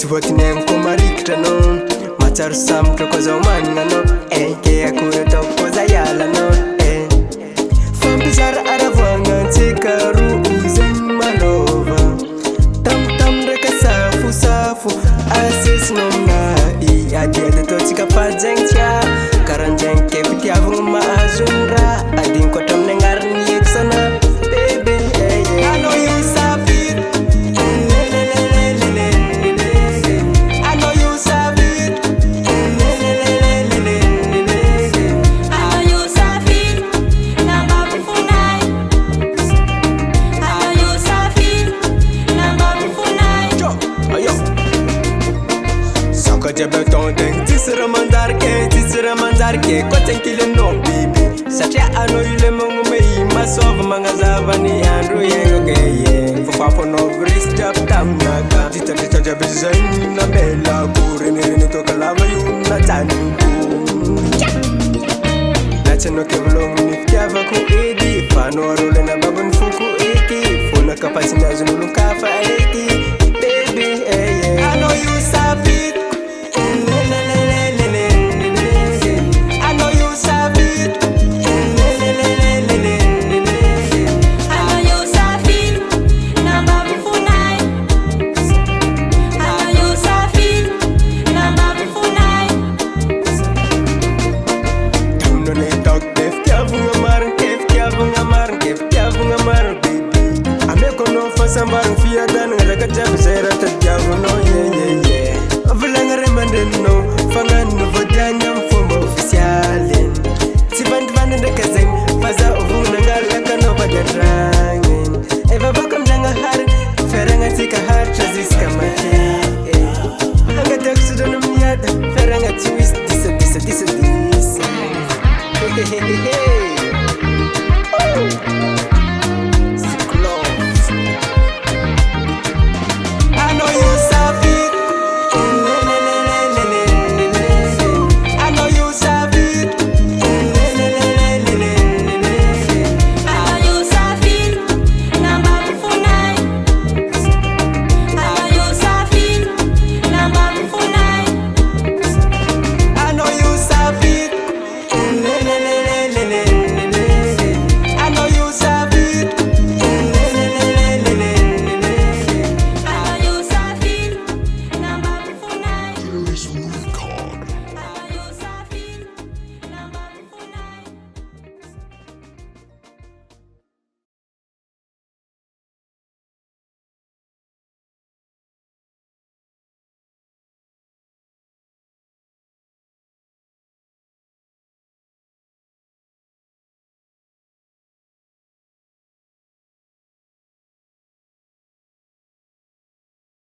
votinegny ko marikitra anao matsaro sambotra koa zao manana anao ke akory atao koa za hiala anao fampizara aravoagna antsika roa zegny malova tamotamo ndraika safosafo asesinao aminay adiady ataotsika fajegny tia karanjegny ke fitiavagna mahazony raha adigny koatra amin'ny agnarany eksana bebe anao io safidy anao io safidy anao io safidy nambabifonay anao io safidy nambabifonay ayo saka diabeton degny tsisy raha manjarike koa tsankilenao biby satria anao io le magnome masova magnazava ny andro iaignake fofafanao risy jiaby taminaka ditadritra jiaby zay nabelako renireny toka lava io najaniko natsanao kevologno ny fitiavako edy fanao arole na babany foko eky fonaka pasiny azon'olon-kafa eky bebe anao io safidy sambarang fiadan ngaraga jab zera tadjavno volagna ray mandrenino fagnano vodiagna am fomba ofisialy tsy vandivany ndraika zegny fa za vonangalaka anao vadiadragny efa baka amindragnahary fiaragnatsika haritra ziska mate angatiako sodrano miada fiaragna tsy misy disa